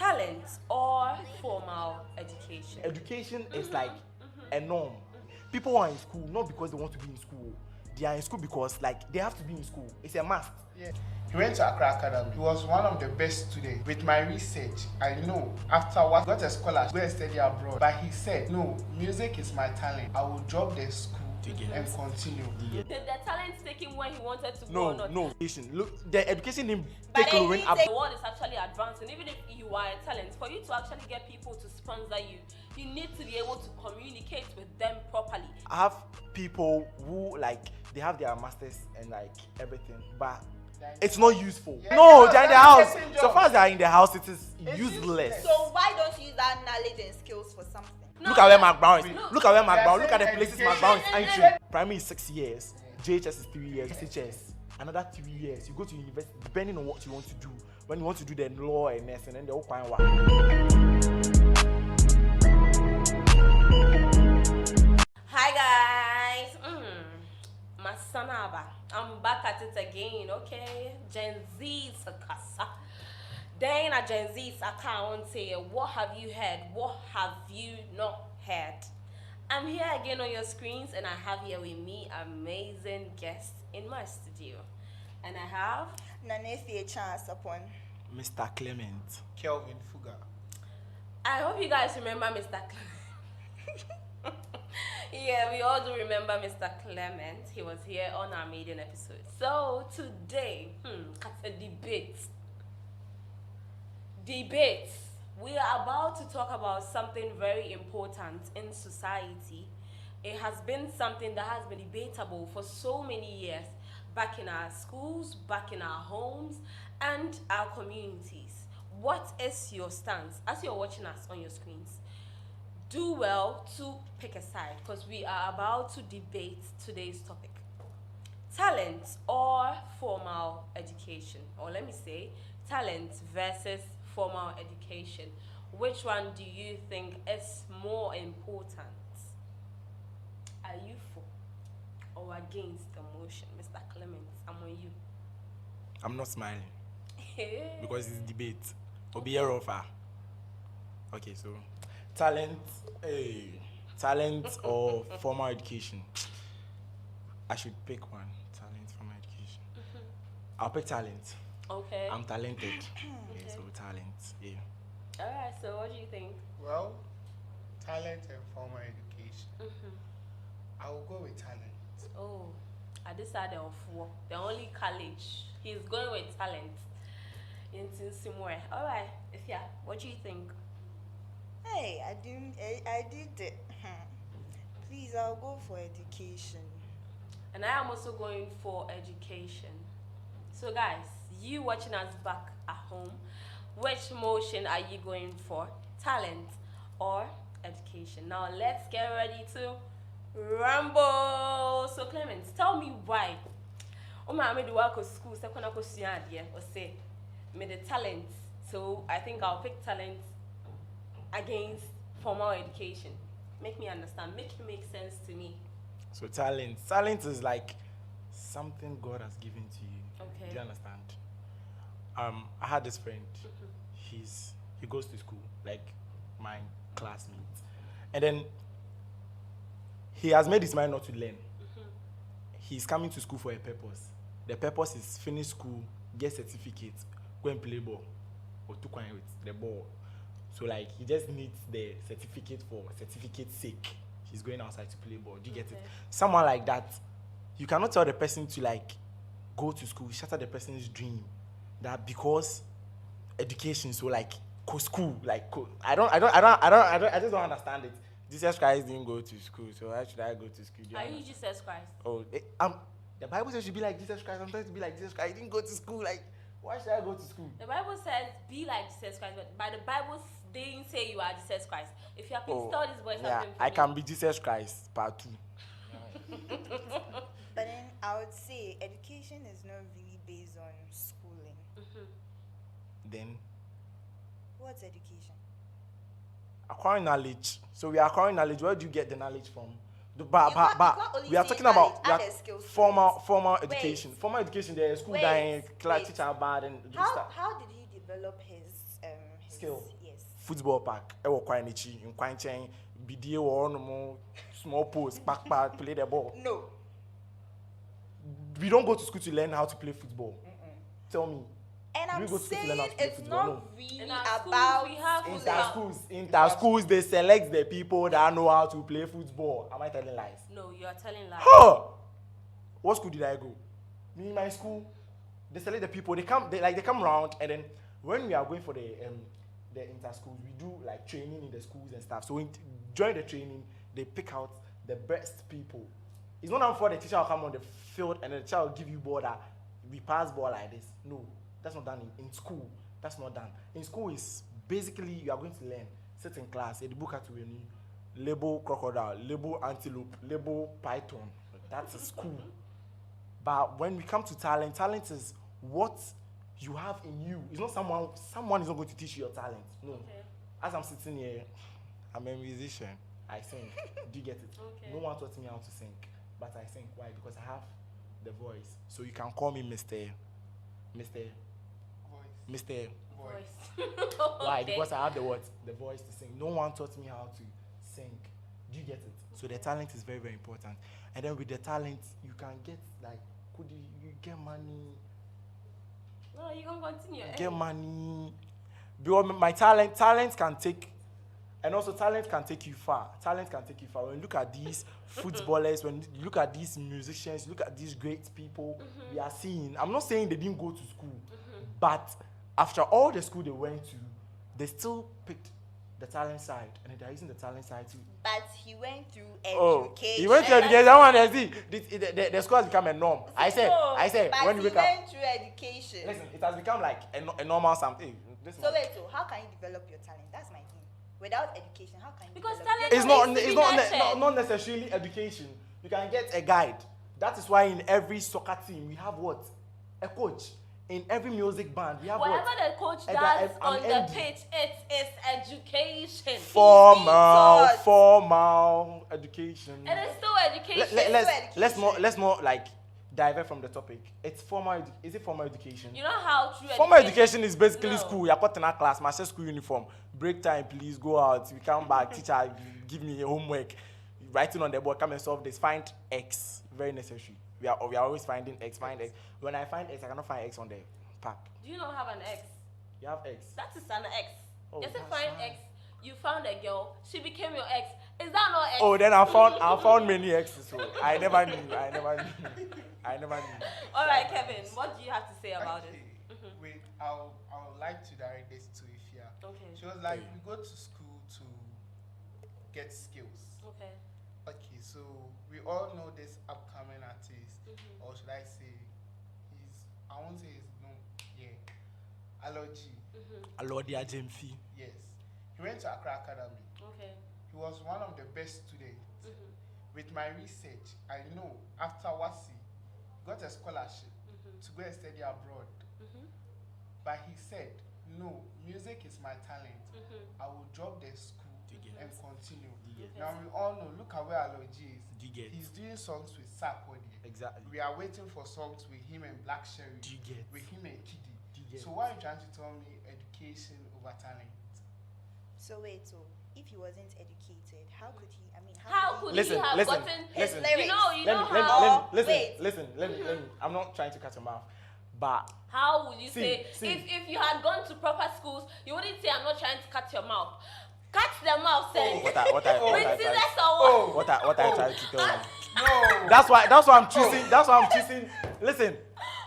Talent or formal education? Education is like a norm. People are in school not because they want to be in school. They are in school because like they have to be in school. It's a must. Yeah. He went to Accra Academy. He was one of the best students. With my research, I know afterwards got a scholarship, go and study abroad. But he said, no, music is my talent. I will drop the school and continue. Did the talent take him where he wanted to go or not? No. Look, the education didn't But take then Lauren up. the world is actually advancing. Even if you are a talent, for you to actually get people to sponsor you, you need to be able to communicate with them properly. I have people who like they have their masters and like everything, but it's not useful. Yeah, No, yeah, they're in the that's house. the same So job. far as they're in the house, it is It's useless. useless. So why don't you use that knowledge and skills for something? Look at where Mark Brown is. Look. Look at where Mark They're Brown. Look at the saying places education. Mark Brown is entering. Primary is 6 years. JHS is 3 years. SHS another 3 years. You go to university depending on what you want to do. When you want to do the law and nursing, then the whole kind of Hi guys, Masanaba. I'm back at it again, okay? Gen Z Sakasa. Then a Gen Z account say, what have you heard? What have you not heard? I'm here again on your screens, and I have here with me amazing guests in my studio. And I have Nanefi chance upon. Mr. Clement. Kelvin Fuga. I hope you guys remember Mr. Clement. Yeah, we all do remember Mr. Clement. He was here on our maiden episode. So today, it's a debate. We are about to talk about something very important in society. It has been something that has been debatable for so many years, back in our schools, back in our homes, and our communities. What is your stance as you're watching us on your screens? Do well to pick a side, because we are about to debate today's topic. Talent or formal education, or let me say talent versus formal education. Which one do you think is more important? Are you for or against the motion? Mr. Clement, I'm on you. I'm not smiling because it's debate. Obi offer. Okay, so talent or formal education. I should pick one. Talent, formal education. I'll pick talent. Okay. I'm talented. Yeah, so talent. Yeah. Alright, so what do you think? Well, talent and formal education. I will go with talent. Oh, I decided of work. The only college. He's going with talent. Into somewhere. Alright, Ifya, what do you think? Hey, I did it. Please, I'll go for education. And I am also going for education. So guys, you watching us back at home, which motion are you going for? Talent or education? Now let's get ready to rumble. So Clement, tell me why. I made the work of school, second or say made the talent. So I think I'll pick talent against formal education. Make me understand. Make it make sense to me. So talent is like something God has given to you. Okay. Do you understand? I had this friend. He goes to school, like my classmate, and then he has made his mind not to learn. He's coming to school for a purpose. The purpose is finish school, get certificate, go and play ball, or to coin with the ball. So like he just needs the certificate for certificate's sake. He's going outside to play ball. Do you get it? Someone like that, you cannot tell the person to like go to school, shatter the person's dream. That because education, so like school, like I just don't understand it. Jesus Christ didn't go to school, so why should I go to school? Are you Jesus Christ? Oh, the Bible says you should be like Jesus Christ. I'm trying to be like Jesus Christ. I didn't go to school. Like, why should I go to school? The Bible says be like Jesus Christ, but by the Bible they didn't say you are Jesus Christ. If you have been installed this voice, yeah, I can be Jesus Christ part 2. But then I would say education is not really based on schooling. Then What's education? acquiring knowledge. So we are acquiring knowledge. Where do you get the knowledge from? You can't We are only talking say about knowledge, add a skill to formal Wait. education. Formal education, there is school Wait, dying, class wait. teacher bad and How did he develop his skill. Yes. Football park, ewo kwanichi, in kwanchen, bidie or no small post, back, play the ball. No. We don't go to school to learn how to play football. Tell me. And Do I'm you go to school to learn how saying to play it's football? not No. really In our schools, about we have Inter schools, they select the people that know how to play football. Am I telling lies? No, you are telling lies. Huh! What school did I go? Me in my school, they select the people. They come around, and then when we are going for the inter schools, we do like training in the schools and stuff. So during the training, they pick out the best people. It's not for the teacher will come on the field and the teacher will give you ball that we pass ball like this. No, that's not done in school. That's not done. In school is basically you are going to learn, sit in class, the book at label crocodile, label antelope, label python. That's a school. But when we come to talent, talent is what you have in you. It's not someone is not going to teach you your talent. No. Okay. As I'm sitting here, I'm a musician. I sing. Do you get it? Okay. No one taught me how to sing, but I sing. Why? Because I have the voice. So you can call me Mr. Voice. Voice. Why? Okay. Because I have the what? The voice to sing. No one taught me how to sing. Do you get it? So the talent is very, very important. And then with the talent, you can get like, you get money. No, you can continue. Get money. Because my talent can take, and also talent can take you far. Talent can take you far. When you look at these footballers, when you look at these musicians, look at these great people we are seeing. I'm not saying they didn't go to school, but after all the school they went to, they still picked the talent side, and they're using the talent side too. But he went through Oh, education. he went to education. That one, see, the school has become a norm. I said, But when you he wake up, went through education. listen, it has become like a normal something. So how can you develop your talent? That's my thing. Without education, how can you Because develop talent It's needs to be nurtured. not necessarily education. You can get a guide. That is why in every soccer team we have what? A coach. In every music band we have Whatever what? the coach And does an on the MD. pitch, it is education. taught. Formal education. It is still education. Let's not like divert from the topic. It's formal. Is it formal education? You know how true Formal education is basically No. school. You're caught in a class, master school uniform. Break time, please go out. We come back. Teacher, give me a homework. Writing on the board, come and solve this. Find X. Very necessary. We are always finding X. Find X. When I find X, I cannot find X on the pack. Do you not have an ex? You have X. That is an ex. Oh, Just that's find fine. ex. You found a girl. She became your ex. Is that not ex? Oh, then I found many X's. So I never knew. All right, Kevin. What do you have to say about it? Wait, I would like to direct this to Ifya. Okay. She was like, we go to school to get skills. Okay. Okay, so we all know this upcoming artist, or should I say, I won't say his no, Aloji. Alodia Jemfi. Yes, he went to Accra Academy. Okay. He was one of the best students. With my research, I know after WASI, got a scholarship to go and study abroad. But he said, no, music is my talent. I will drop the school and continue. Now we all know, look at where Aloji is. He's doing songs with Sarkodie. Exactly. We are waiting for songs with him and Black Sherry. With him and Kiddy. So why are you trying to tell me education over talent? So if he wasn't educated, how could he? I mean, How could Listen, he have listen, gotten his listen. lyrics? You know how? Listen. Let me. I'm not trying to cut your mouth, but How would you See. if you had gone to proper schools, you wouldn't say I'm not trying to cut your mouth. Cut the mouth, say. what I With scissors or what? what I try to tell you. No. That's why I'm choosing. That's why I'm choosing. Listen,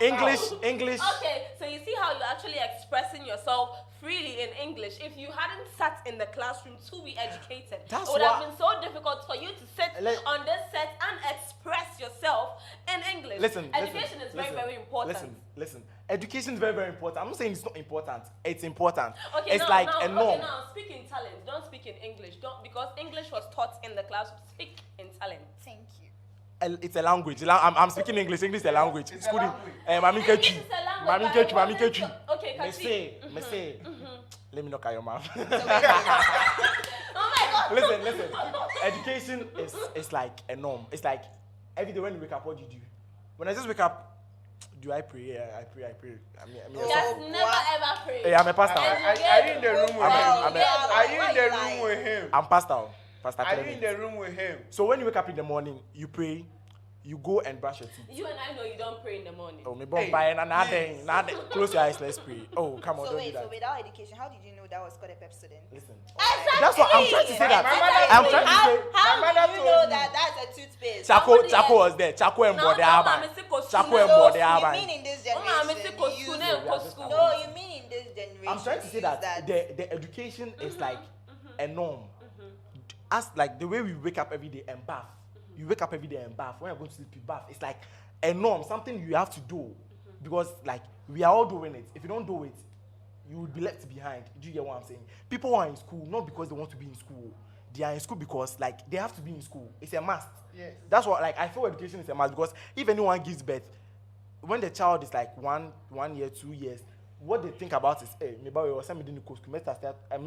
English. Okay, so you see how you're actually expressing yourself freely in English. If you hadn't sat in the classroom to be educated, That's it would have why- been so difficult for you to sit on this set and express yourself in English. Education is very, very important. Listen. Education is very, very important. I'm not saying it's not important. It's important. Okay, it's like a norm. Okay, now speak in talent. Don't speak in English. Don't, because English was taught in the classroom. Speak in talent. Thank you. It's a language. I'm speaking English. English is a language. It's a language. Mami English Kechi. is a language, Mami but Kechi. I Mami wanted Kechi. to- okay, Kachi. Me say. Let me knock at your mouth. Oh my God. listen. Education is like a norm. It's like every day when you wake up, what do you do? When I just wake up, Do I pray? Yeah, I pray. I mean, Just never ever pray. Hey, I'm a pastor. Are you in the room with him? I'm Are you in the room with him? I'm pastor. Pastor Are you Clement. in the room with him? So when you wake up in the morning, you pray, you go and brush your teeth. You and I know you don't pray in the morning. Oh, me bomb by and close your eyes, let's pray. Oh, come on, So don't wait, do that. so without education, how did you know that was called a Pepsodent? Listen. Exactly. That's what I'm trying to say. That I'm trying to say. How My mother did you told know me. that that's a toothpaste? Chaco was there. Chaco and No, Bode no, Aba. Mama, Missy Kosu. Chaco No, and So Bode you Aba. mean in this Mama, Missy generation? Kosu, you no, Kosu. No, you mean in this generation? I'm trying to say use that the education is like a norm. As like the way we wake up every day and bath. You wake up every day and bath. When you're going to sleep, you bath. It's like a norm, something you have to do. Because like we are all doing it. If you don't do it, you will be left behind. Do you get what I'm saying? People are in school not because they want to be in school. They are in school because like they have to be in school. It's a must. Yes. That's what like I feel education is a must because if anyone gives birth, when the child is like 1 year, 2 years, what they think about is, hey, maybe we was somebody in the school, must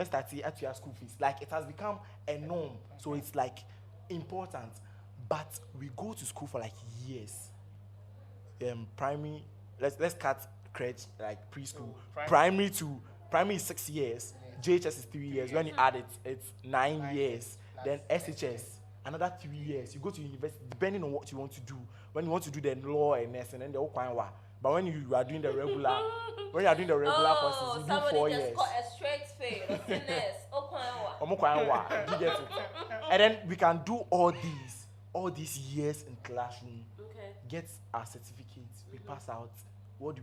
start at your school fees. Like it has become a norm, so it's like important. But we go to school for like years. Primary, let's cut crèche like preschool. Primary is 6 years. JHS is 3 years. When you add it, it's 9 years. Then SHS another 3 years. You go to university depending on what you want to do. When you want to do the law and nursing, then the whole kind of. But when you are doing the regular, courses, you do 4 years. Somebody just got a straight fade. You get it? And then we can do all these years in classroom, Okay. get our certificates, we pass out. What do?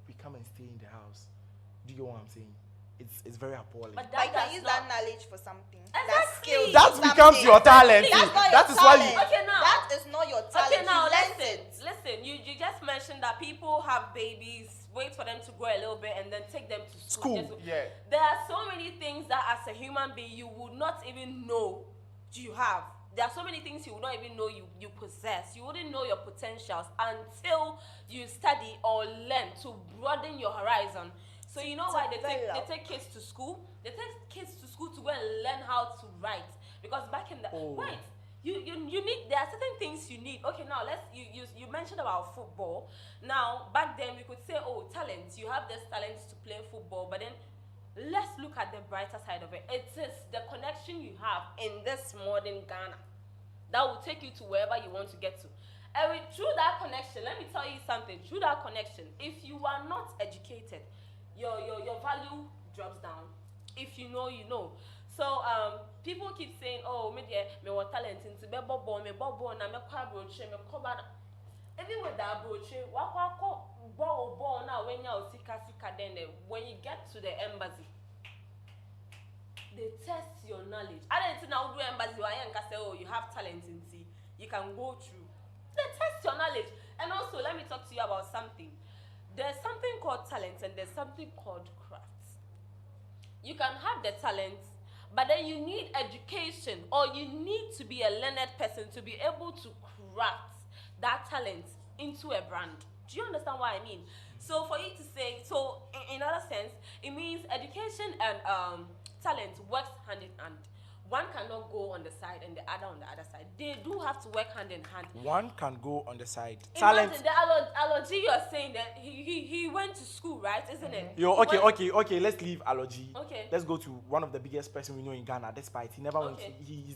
We come and stay in the house. Do you know what I'm saying? It's very appalling. But Like, that can use does that not. knowledge for something. Exactly. That skill. That for becomes something. your talent. That's not That your is why talent. Okay, now. That is not your talent. Okay, now You learnt it. listen. You just mentioned that people have babies, wait for them to grow a little bit, and then take them to school. School. Yeah. There are so many things that as a human being you would not even know you have. There are so many things you would not even know you possess. You wouldn't know your potentials until you study or learn to broaden your horizon. So you know why they take kids to school? They take kids to school to go and learn how to write. Because back in the wait, you need, there are certain things you need. Okay, now you mentioned about football. Now back then we could say, oh, talent. You have this talent to play football, but then let's look at the brighter side of it. It is the connection you have in this modern Ghana that will take you to wherever you want to get to. And through that connection, let me tell you something. Through that connection, if you are not educated, your value drops down. If you know, you know. So people keep saying, oh, me want talent into me bobo na me kwa broche me koba. Even with that broche, wako bo now when you sika then when you get to the embassy, they test your knowledge. I didn't know do embassy why you can say, oh, you have talent in tea. You can go through. They test your knowledge. And also, let me talk to you about something. There's something called talent and there's something called crafts. You can have the talent, but then you need education or you need to be a learned person to be able to craft that talent into a brand. Do you understand what I mean? So for you to say, so in other sense, it means education and talent works hand in hand. One cannot go on the side and the other on the other side. They do have to work hand in hand. One can go on the side. Imagine Talent. the allergy you're saying that he went to school, right? Isn't it? Yo, He went- okay. Let's leave Aloji. Okay. Let's go to one of the biggest person we know in Ghana. Despite he never went. Okay. He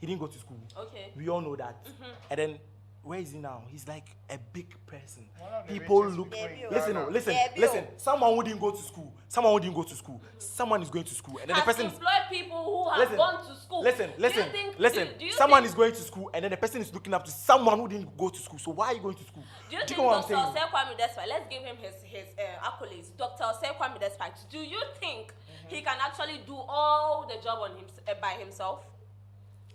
didn't go to school. Okay. We all know that. And then where is he now? He's like a big person. One of the People richest look. people in Listen, Ghana. no, listen, Yeah, listen. Someone who didn't go to school. Someone is going to school, and then the Has person is. employed people who have Listen, gone to school. Listen. Do you Someone think- is going to school, and then the person is looking up to someone who didn't go to school. So why are you going to school? Do you you think know what I'm Dr. saying? Osei Kwame Despite, let's give him his accolades. Dr. Osei Kwame Despite, do you think he can actually do all the job on by himself?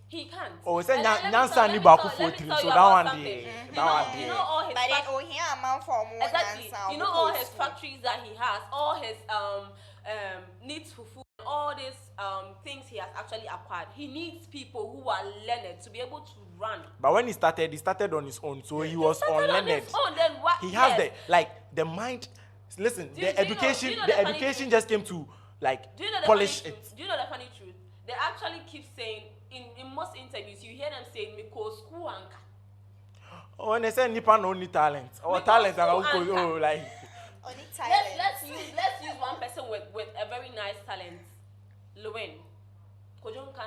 He can't. Oh, it's a And then Nyansa ni let me baku tell 14, you so about that one something. day. You know all his But then, fac- oh, here a man for more exactly. than You know all his factories that he has, all his needs for food, all these things he has actually acquired. He needs people who are learned to be able to run. But when he started on his own, so he was Started on unlearned. his own, then what? He has yes. the mind. Listen, Do you the know- education, do you know the the funny education thing? just came to like Do you know the polish funny it. truth? Do you know the funny truth? They actually keep saying in most interviews, you hear them saying, "Miko school anka." When they say Nipa no only talent, or Because talent and who answer? oh like Only talent. Let's use one person with a very nice talent. Lewin.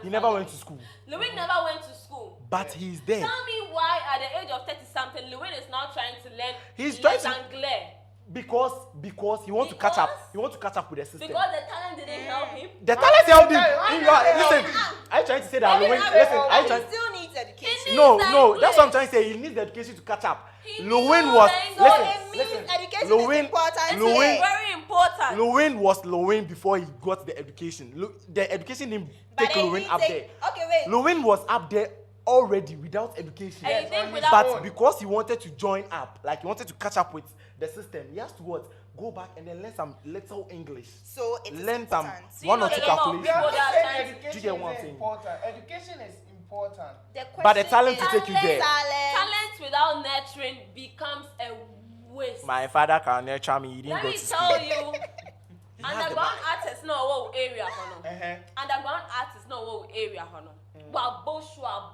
he never went to school, Lewin never went to school. but he's there. Tell me why at the age of 30 something Lewin is now trying to learn He's trying to- Anglais. Because he wants to catch up. Because? He wants to catch up with the system. Because the talent didn't help him. The talent helped him. Why Listen, not? are you trying to say that Maybe Lewin? not Listen, help are you He trying? still needs education. He No, needs no, that that's what I'm English. trying to say. He needs the education to catch up. He Lewin needs was the So English. it means listen. education Lewin- is important. It's Lewin- here. very important. Lewin was Lewin before he got the education. The education didn't But take then Lewin he up take- there. Okay, wait. Lewin was up there already without education. And you think on his without own. But because he wanted to join up, like he wanted to catch up with the system, he has to what? Go back and then learn some little English. So it is Learn some important. See, one you or know two the number of We calculations. are people not that saying are trying- education Do you get what I'm is saying? important. Education is important. The But the question talent is to take you there. Talent without nurturing becomes a waste. My father can nurture me. He didn't Let go me to school. tell you, He has the underground mind. artists no what area hono. Uh-huh. Underground artists no what area hono. Wa boshua.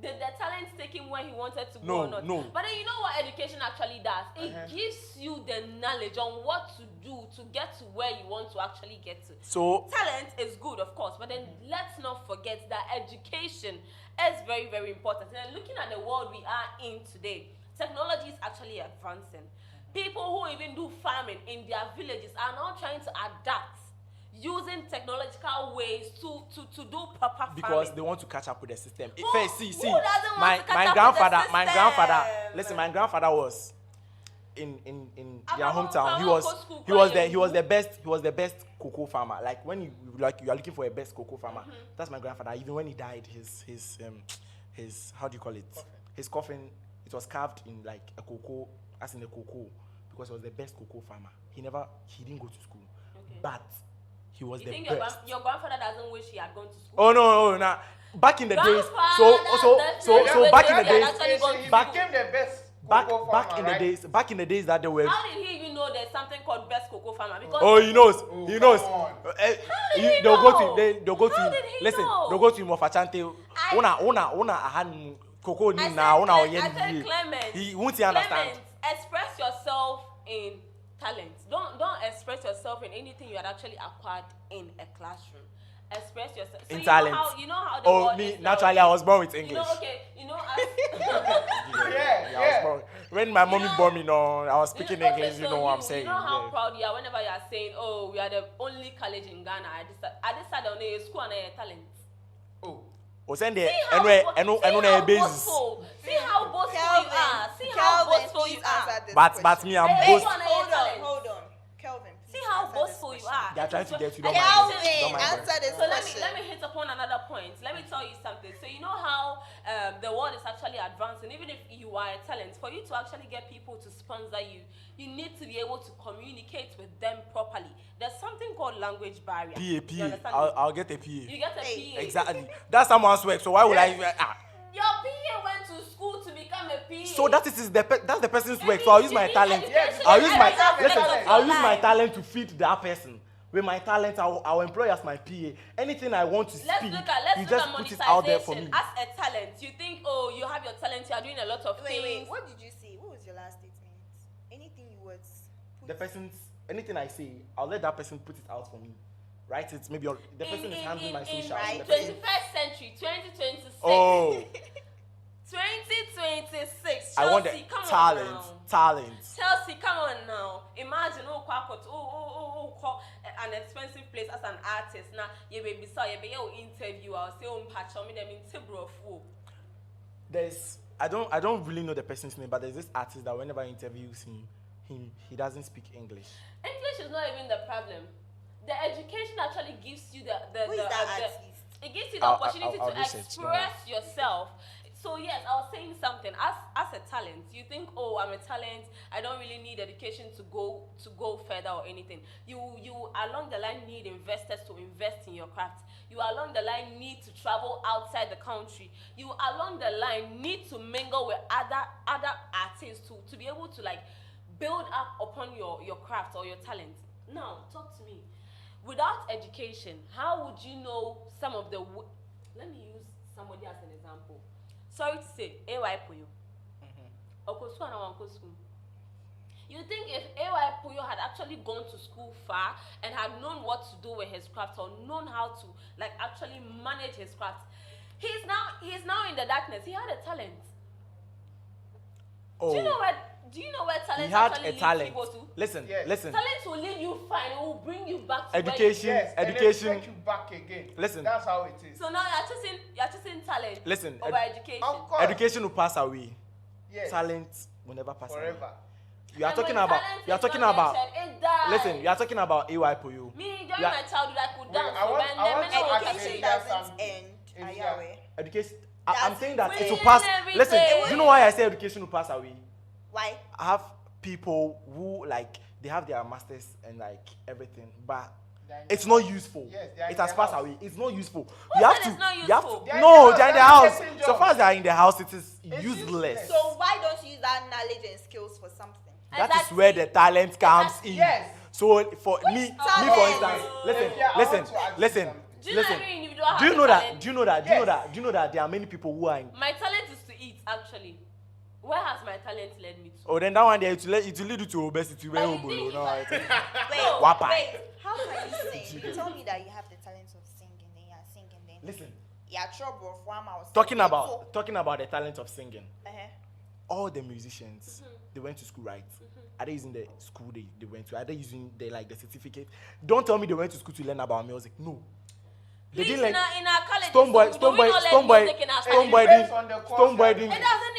Did the talent take him where he wanted to go No, or not? no. But then you know what education actually does? It gives you the knowledge on what to do to get to where you want to actually get to. So Talent is good, of course, but then let's not forget that education is very, very important. And looking at the world we are in today, technology is actually advancing. People who even do farming in their villages are now trying to adapt using technological ways to do proper because farming. they want to catch up with the system. Who- First, see, who doesn't want my to catch my up with the grandfather, my system? grandfather. Listen, my grandfather was in their Abba, hometown. He Abba, was go school, he was cry the he was your the best he was the best cocoa farmer. Like when you are looking for a best cocoa farmer, that's my grandfather. Even when he died, his how do you call it? His coffin, it was carved in like a cocoa, as in a cocoa, because he was the best cocoa farmer. He didn't go to school, Okay. but he was You the think best. your grandfather doesn't wish he had gone to school? Oh no, nah. Back in the days, Grandfather, so back in the Yeah, days, that's actually gone He to back- became the best back cocoa back farmer, in the right? days, back in the days that they were. How did he even know there's something called best cocoa farmer? Because Oh, he knows. Oh, He knows. come on. did he They'll go know? to they'll go How to did he listen. know? They'll go to him of Achante. I- Una ahan cocoa ni I na una said oyen. Clement. He won't understand. Clement, express yourself in talent. Don't express yourself in anything you had actually acquired in a classroom. Express yourself. So In you talent. Know how the Oh, world me is naturally nowadays. I was born with You English. know, okay. You know, as Yeah, I was born. When my mommy know- born me, no, I was speaking okay, English. so You know what I'm saying? You know how Yeah. proud you are whenever you are saying, "Oh, we are the only college in Ghana." I decided on a school and a talent. Oh. O send the See how basis. boastful. See how boastful you Kelvin, are. See how Kelvin, boastful you please are. answer this But question. me, I'm Hey, boast. hey, Hold on. Kelvin, See please how answer this boastful you question. are. They are trying to get you. And Don't mind them. Kelvin, Don't mind them. answer this So let question. me hit upon another point. Let me tell you something. So you know how the world is actually advancing. Even if you are a talent, for you to actually get people to sponsor you, you need to be able to communicate with them properly. There's something called language barrier. You PA. understand? I'll get a PA. You get a Hey. PA. Exactly. That's someone's work. So why would I? Your PA went to school to become a PA. So that's the person's work. So I'll use my talent. Yes, I'll use my education listen. talent. I'll use my talent to feed that person. With my talent, I'll employ as my PA. Anything I want to Let's speak, look at you just put monetization. it out there for me. As a talent, you think, oh, you have your talent, you are doing a lot of Wait, things. what did you say? What was your last statement? Anything you would put The person's anything I say, I'll let that person put it out for me. Right? It's maybe the person is handling my social. right, the person- 21st century, 2026. Oh, 2026. Chelsea, I want the come on talent. now. Talent. Chelsea, come on now. Imagine an expensive place as an artist. Now you be so you be your interview. I'll say patch me them in Tibro. I don't really know the person's name, but there's this artist that whenever I interviews him, he doesn't speak English. English is not even the problem. The education actually gives you Who is that artist? it gives you the I'll opportunity to research, don't express yourself. So yes, I was saying something. As a talent, you think, oh, I'm a talent. I don't really need education to go further or anything. You along the line need investors to invest in your craft. You along the line need to travel outside the country. You along the line need to mingle with other artists to be able to like build up upon your craft or your talent. Now, talk to me. Without education, how would you know some of the... Let me use somebody as an example. sorry to say, AY Puyo. Okosua na Wankosu. You think if AY Puyo had actually gone to school far and had known what to do with his craft or known how to like actually manage his craft, he's now in the darkness. He had a talent. Oh. Do you know where talent He had actually a leads talent. people to? Listen, Yes. listen. Talent will lead you fine. It will bring you back to Education, Yes, and then education. take you back again. Listen. That's how it is. So now you're choosing talent Listen, over education. Of course. Education will pass away. Yes. Talent will never pass away. Forever. You are And talking when about. talent You are is talking not about. nurtured, it dies. Listen, you are talking about AY Puyo. Me during Yeah. my childhood, I could Wait, dance. I want and to then actually Education hear doesn't something. end. If Are you you are- aware? Education. I'm That's saying that it will really pass. everything. Listen, do you know why I say education will pass away? Why? I have people who like they have their masters and like everything, but They're in it's the not house. useful. Yes, they are It in has the passed house. away. It's not useful. Who You have said to. it's not You have useful? to. They are in No, the they're in the house. house. They're getting So jobs. far as they are in the house, it is It's useless. useless. So why don't you use that knowledge and skills for something? That is Exactly. where the talent comes Exactly. in. Yes. So for me, for talent? instance, listen, Yeah, I listen, want to ask you listen, something. Do you know listen. every individual has Do you a know that? talent? Do you know that? Do you know Yes. that? Do you know that there are many people who are in? My talent is to eat, actually. Where has my talent led me to? Oh, then that one there it will lead you to obesity. But you Where think no, if I think- Wait, Wapa. wait. How can you sing? You told me that you have the talent of singing, then you're singing, then Listen, you're trouble for 1 hour. talking about the talent of singing. Uh-huh. All the musicians, they went to school, right? Are they using the school they went to? Are they using the certificate? Don't tell me they went to school to learn about music. No. They Please, didn't learn. in our college, Stoneboy, do we not learn Stoneboy, music in our Stoneboy college? depends didn't. on the course Stoneboy you're didn't. It doesn't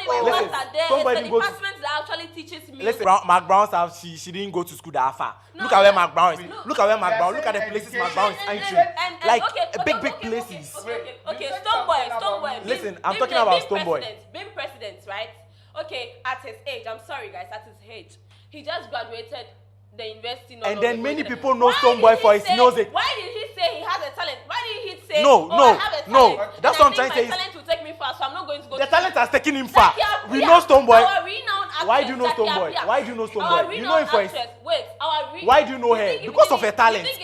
even Listen, matter. There Stoneboy is didn't a go to- department that actually teaches music. Listen, Mark Brown staff, she didn't go to school that far. No, Look at where no. Mark Brown is. Wait, Look at where Mark they are Brown. Look at the saying places Mark education- Brown is and- entering. and Like okay, big okay, places. Okay. Wait, you said Stoneboy, something about Stoneboy. music. Listen, I'm talking about Stoneboy. Being president, right? Okay, at his age, I'm sorry guys, at his age, he just graduated the university. And then many people know Stoneboy for his music. Why did he say he has a talent? Why did he say, No, oh, no, I have a no. talent, That's and what I'm trying to say My is- talent will take me far, so I'm not going to go. The to talent has taken him far. Zakia We Pia, know Stoneboy. our renowned actress, Why do you know Zakia Stoneboy? Pia. Why do you know Our Stoneboy? You know him for his. actress, wait, Why do you know her? think if Because he of her didn't- talent. You think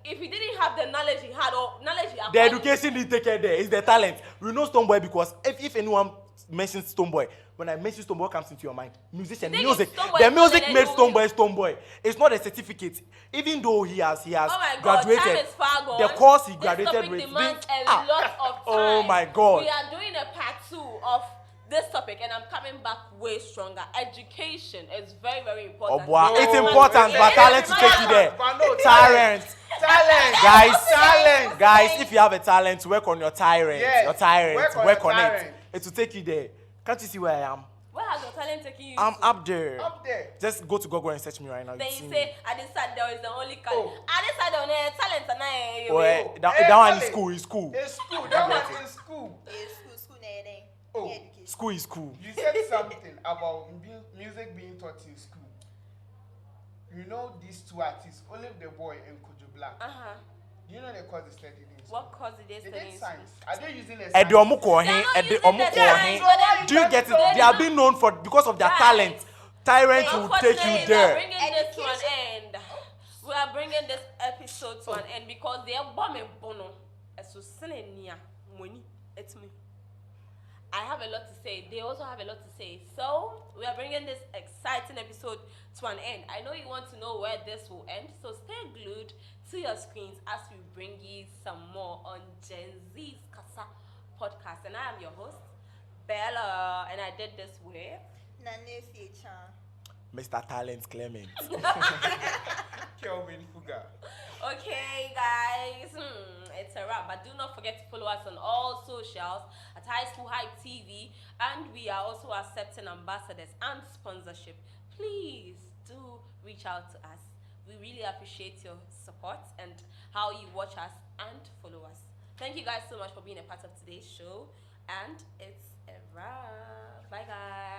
if he didn't have the knowledge he had or knowledge he The acquired, education didn't take care there. It's the talent. We know Stoneboy because if anyone mentions Stoneboy, when I mention Stoneboy, what comes into your mind? Musician, You think music. it's Stoneboy The more music than made anyone Stoneboy Stoneboy. It's not a certificate. Even though he has Oh my God, graduated, time is far gone. the course he This graduated topic with. demands didn't- a lot of time. Oh my God. We are doing a part 2 of this topic, and I'm coming back way stronger. Education is very, very Oh important. boy, No, it's no, important, no, but no, talent to no, take you there. but no, Talent. Talent. Guys, guys, if you have a talent, work on your tyrant. Yes, Your tyrant. work on Work your on it. tyrant. It will take you there. Can't you see where I am? Where has your talent taken you I'm to? up there. Up there. Just go to Google and search me right now. Then You see you me. say, at this side there is the only talent. Oh. At this side there is talent, and I. Oh, Oh, that eh, one is talent. school. Is school. It's school. That one is school. School, then. Oh. Education. School is cool. You said something about music being taught in school. You know these two artists, Olive the Boy and Kojo Black. Do you know the course they studied in school? What cause did they They study? did in science. school? Are they using a Eddie science? Omukohin, They're not Eddie using the Omukohin. science. Do you get it? They're They are not- being known for because of their Right. talent. Tyrant will take Unfortunately, you we are there. bringing this to an Education. end. We are bringing this episode to an end because they are bombing bono. So money. It's me. I have a lot to say. They also have a lot to say. So we are bringing this exciting episode to an end. I know you want to know where this will end, so stay glued to your screens as we bring you some more on Gen Z's Casa podcast. And I am your host, Bella, and I did this with. Nane Fiechan. Mr. Talent Clement. Kelvin Fuga. Okay, guys, it's a wrap. But do not forget to follow us on all socials at High School Hype TV, and we are also accepting ambassadors and sponsorship. Please do reach out to us. We really appreciate your support and how you watch us and follow us. Thank you guys so much for being a part of today's show, and it's a wrap. Bye, guys.